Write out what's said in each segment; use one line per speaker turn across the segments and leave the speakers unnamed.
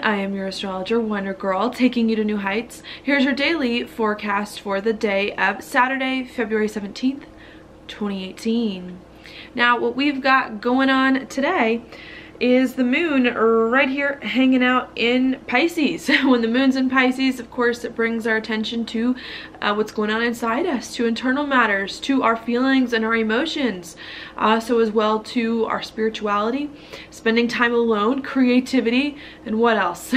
I am your astrologer, Wonder Girl, taking you to new heights. Here's your daily forecast for the day of Saturday, February 17th, 2018. Now, what we've got going on today is the moon right here hanging out in Pisces. When the moon's in Pisces, of course, it brings our attention to what's going on inside us, to internal matters, to our feelings and our emotions, so as well to our spirituality, spending time alone, creativity, and what else?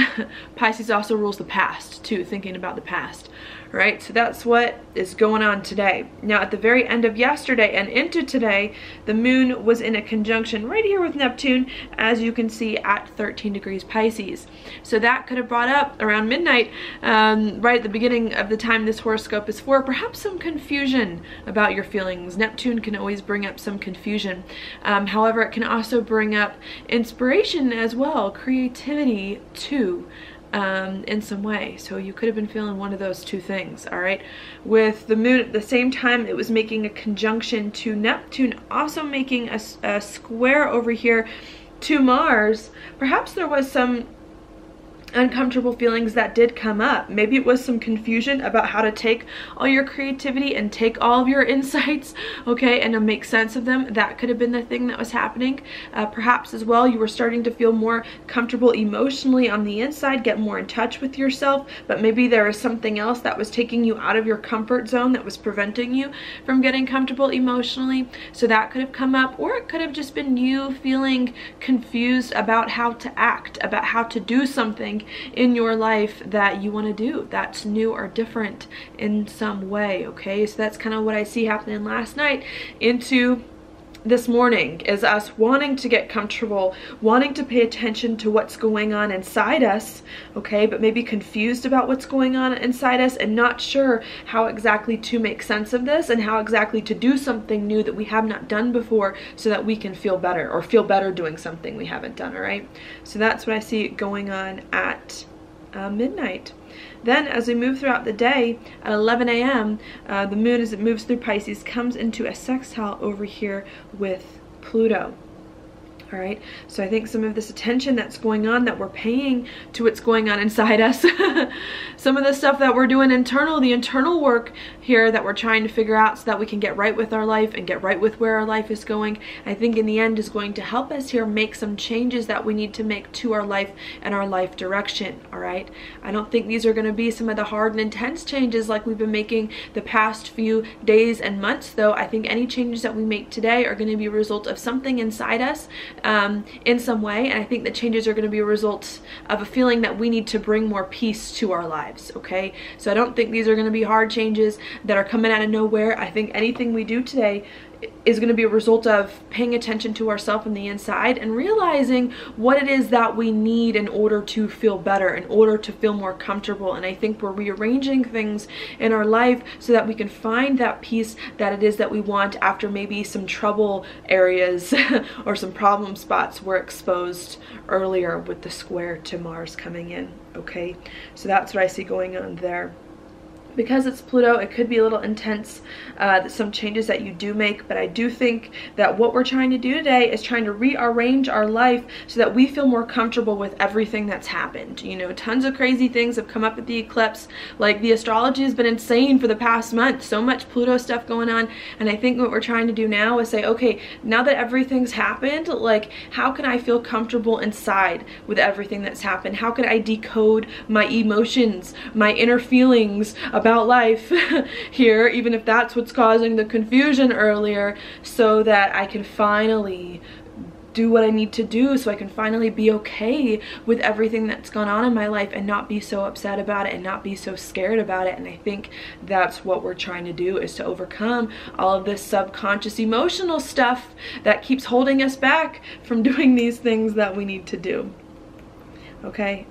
Pisces also rules the past too, thinking about the past. Right, so that's what is going on today. Now, at the very end of yesterday and into today, the moon was in a conjunction right here with Neptune, as you can see, at 13 degrees Pisces. So that could have brought up around midnight, right at the beginning of the time this horoscope is for, perhaps some confusion about your feelings. Neptune can always bring up some confusion. However, it can also bring up inspiration as well, creativity too. In some way. So you could have been feeling one of those two things, all right? With the moon at the same time, it was making a conjunction to Neptune, also making a square over here to Mars. Perhaps there was some uncomfortable feelings that did come up. Maybe it was some confusion about how to take all your creativity and take all of your insights, okay, and to make sense of them. That could have been the thing that was happening. Perhaps as well, you were starting to feel more comfortable emotionally on the inside, get more in touch with yourself, but maybe there was something else that was taking you out of your comfort zone that was preventing you from getting comfortable emotionally. So that could have come up, or it could have just been you feeling confused about how to act, about how to do something in your life that you want to do that's new or different in some way, okay? So that's kind of what I see happening last night into this morning, is us wanting to get comfortable, wanting to pay attention to what's going on inside us, okay, but maybe confused about what's going on inside us and not sure how exactly to make sense of this and how exactly to do something new that we have not done before so that we can feel better, or feel better doing something we haven't done, all right? So that's what I see going on at midnight. Then as we move throughout the day, at 11 a.m., the moon, as it moves through Pisces, comes into a sextile over here with Pluto. All right, so I think some of this attention that's going on, that we're paying to what's going on inside us, some of the stuff that we're doing internal, the internal work here that we're trying to figure out so that we can get right with our life and get right with where our life is going, I think in the end is going to help us here make some changes that we need to make to our life and our life direction, all right? I don't think these are going to be some of the hard and intense changes like we've been making the past few days and months, though. I think any changes that we make today are going to be a result of something inside us, in some way, and I think the changes are going to be a result of a feeling that we need to bring more peace to our lives, okay? So I don't think these are going to be hard changes that are coming out of nowhere. I think anything we do today is going to be a result of paying attention to ourselves on the inside and realizing what it is that we need in order to feel better, in order to feel more comfortable. And I think we're rearranging things in our life so that we can find that peace that it is that we want after maybe some trouble areas or some problem spots were exposed earlier with the square to Mars coming in, okay? So that's what I see going on there. Because it's Pluto, it could be a little intense, some changes that you do make, but I do think that what we're trying to do today is trying to rearrange our life so that we feel more comfortable with everything that's happened. You know, tons of crazy things have come up at the eclipse. Like, the astrology has been insane for the past month, so much Pluto stuff going on, and I think what we're trying to do now is say, okay, now that everything's happened, like, how can I feel comfortable inside with everything that's happened? How can I decode my emotions, my inner feelings about life here, even if that's what's causing the confusion earlier, so that I can finally do what I need to do, so I can finally be okay with everything that's gone on in my life and not be so upset about it and not be so scared about it. And I think that's what we're trying to do, is to overcome all of this subconscious emotional stuff that keeps holding us back from doing these things that we need to do, okay?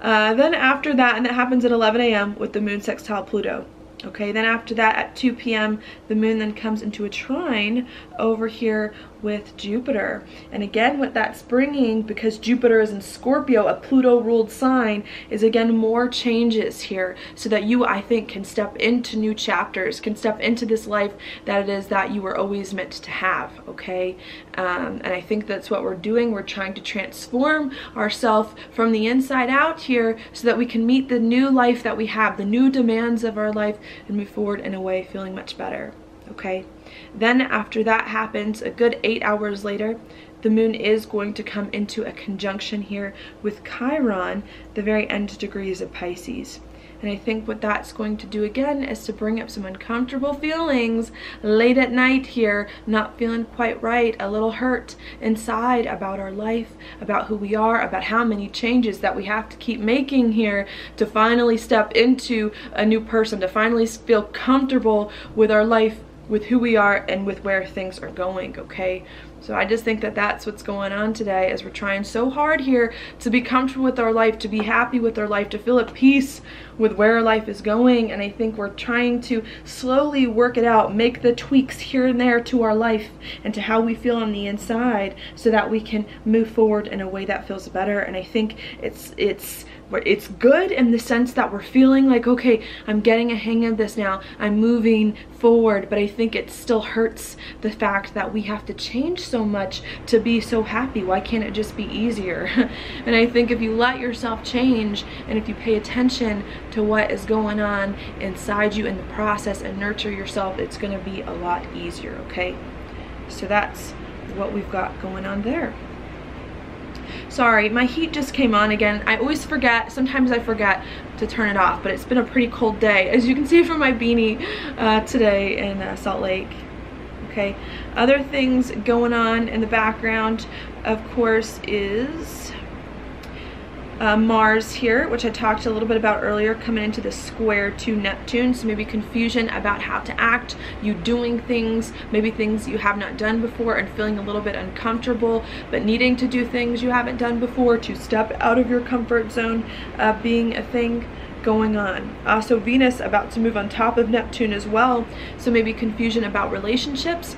Then after that, and that happens at 11 a.m. with the moon sextile Pluto. Okay, then after that at 2 p.m. the moon then comes into a trine over here with Jupiter. And again, what that's bringing, because Jupiter is in Scorpio, a Pluto ruled sign, is again more changes here, so that you, I think, can step into new chapters, can step into this life that it is that you were always meant to have, okay? And I think that's what we're doing. We're trying to transform ourselves from the inside out here so that we can meet the new life that we have, the new demands of our life, and move forward in a way feeling much better, okay? Then after that happens, a good 8 hours later, the moon is going to come into a conjunction here with Chiron, the very end degrees of Pisces. And I think what that's going to do again is to bring up some uncomfortable feelings late at night here, not feeling quite right, a little hurt inside about our life, about who we are, about how many changes that we have to keep making here to finally step into a new person, to finally feel comfortable with our life, with who we are, and with where things are going, okay? So I just think that that's what's going on today, as we're trying so hard here to be comfortable with our life, to be happy with our life, to feel at peace with where our life is going. And I think we're trying to slowly work it out, make the tweaks here and there to our life and to how we feel on the inside, so that we can move forward in a way that feels better. And I think it's good in the sense that we're feeling like, okay, I'm getting a hang of this now, I'm moving forward. But I think it still hurts the fact that we have to change so much to be so happy. Why can't it just be easier? And I think if you let yourself change, and if you pay attention to what is going on inside you in the process and nurture yourself, it's going to be a lot easier, okay? So that's what we've got going on there. Sorry, my heat just came on again. I always forget, sometimes I forget to turn it off, but it's been a pretty cold day, as you can see from my beanie today in Salt Lake. Okay, other things going on in the background, of course, is Mars here, which I talked a little bit about earlier, coming into the square to Neptune. So maybe confusion about how to act, you doing things, maybe things you have not done before and feeling a little bit uncomfortable, but needing to do things you haven't done before, to step out of your comfort zone being a thing going on. So Venus about to move on top of Neptune as well, so maybe confusion about relationships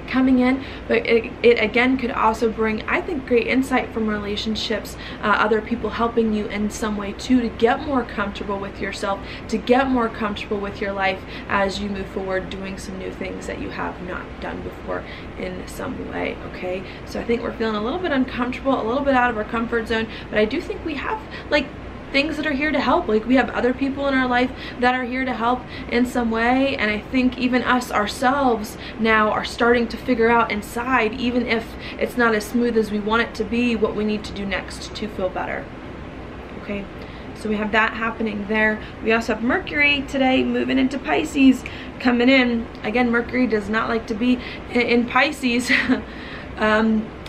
coming in, but it again could also bring, I think, great insight from relationships, other people helping you in some way too, to get more comfortable with yourself, to get more comfortable with your life as you move forward, doing some new things that you have not done before in some way, okay? So I think we're feeling a little bit uncomfortable, a little bit out of our comfort zone, but I do think we have like things that are here to help. Like, we have other people in our life that are here to help in some way, and I think even us ourselves now are starting to figure out inside, even if it's not as smooth as we want it to be, what we need to do next to feel better, okay? So we have that happening there. We also have Mercury today moving into Pisces, coming in. Again, Mercury does not like to be in Pisces.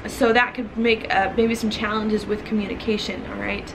So that could make maybe some challenges with communication, all right?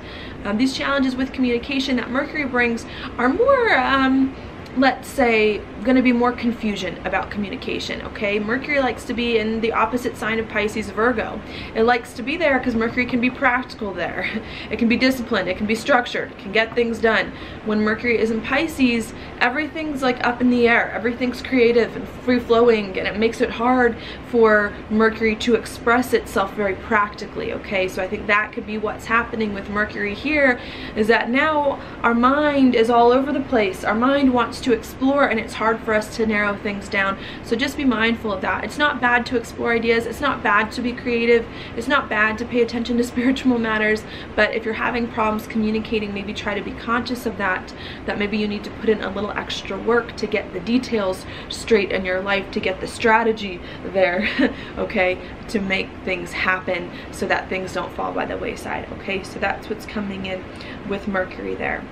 These challenges with communication that Mercury brings are more, let's say, going to be more confusion about communication, okay? Mercury likes to be in the opposite sign of Pisces, Virgo. It likes to be there because Mercury can be practical there. It can be disciplined, it can be structured, it can get things done. When Mercury is in Pisces, everything's like up in the air, everything's creative and free-flowing, and it makes it hard for Mercury to express itself very practically, okay? So I think that could be what's happening with Mercury here, is that now our mind is all over the place. Our mind wants to explore, and it's hard for us to narrow things down. So just be mindful of that. It's not bad to explore ideas, it's not bad to be creative, it's not bad to pay attention to spiritual matters, but if you're having problems communicating, maybe try to be conscious of that maybe you need to put in a little extra work to get the details straight in your life, to get the strategy there, okay, to make things happen so that things don't fall by the wayside, okay? So that's what's coming in with Mercury there.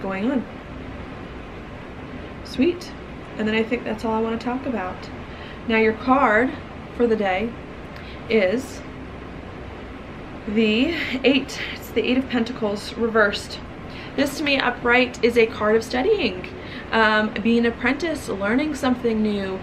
Going on. Sweet. And then I think that's all I want to talk about. Now your card for the day is the 8. It's the 8 of Pentacles reversed. This to me upright is a card of studying. being an apprentice, learning something new,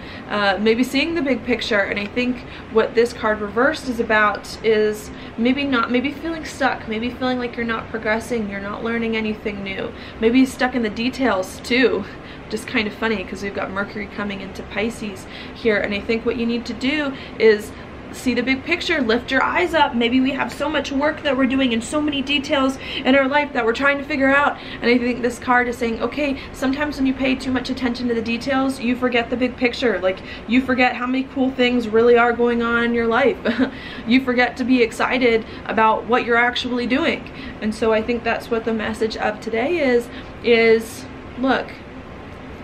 maybe seeing the big picture. And I think what this card reversed is about is maybe feeling stuck, maybe feeling like you're not progressing, you're not learning anything new, maybe stuck in the details too. Just kind of funny because we've got Mercury coming into Pisces here, and I think what you need to do is see the big picture, lift your eyes up. Maybe we have so much work that we're doing and so many details in our life that we're trying to figure out, and I think this card is saying, okay, sometimes when you pay too much attention to the details, you forget the big picture. Like, you forget how many cool things really are going on in your life. You forget to be excited about what you're actually doing. And so I think that's what the message of today is look,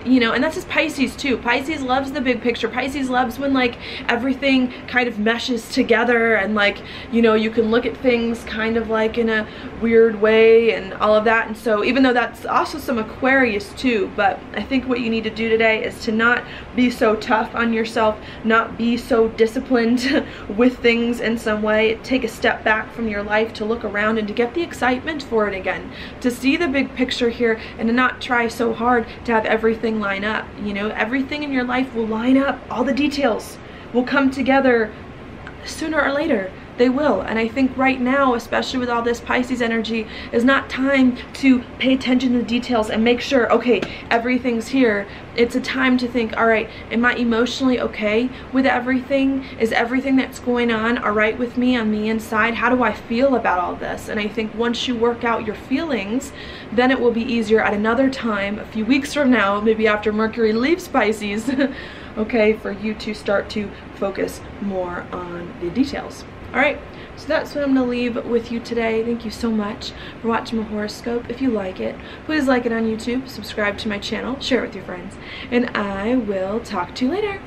you know, and that's just Pisces too. Pisces loves the big picture. Pisces loves when like everything kind of meshes together, and like, you know, you can look at things kind of like in a weird way and all of that. And so even though that's also some Aquarius too, but I think what you need to do today is to not be so tough on yourself, not be so disciplined with things in some way. Take a step back from your life to look around and to get the excitement for it again, to see the big picture here, and to not try so hard to have everything line up. You know, everything in your life will line up. All the details will come together sooner or later. They will. And I think right now, especially with all this Pisces energy, is not time to pay attention to the details and make sure, okay, everything's here. It's a time to think, all right, am I emotionally okay with everything? Is everything that's going on all right with me on the inside? How do I feel about all this? And I think once you work out your feelings, then it will be easier at another time, a few weeks from now, maybe after Mercury leaves Pisces, okay, for you to start to focus more on the details. All right, so that's what I'm gonna leave with you today. Thank you so much for watching my horoscope. If you like it, please like it on YouTube, subscribe to my channel, share it with your friends, and I will talk to you later.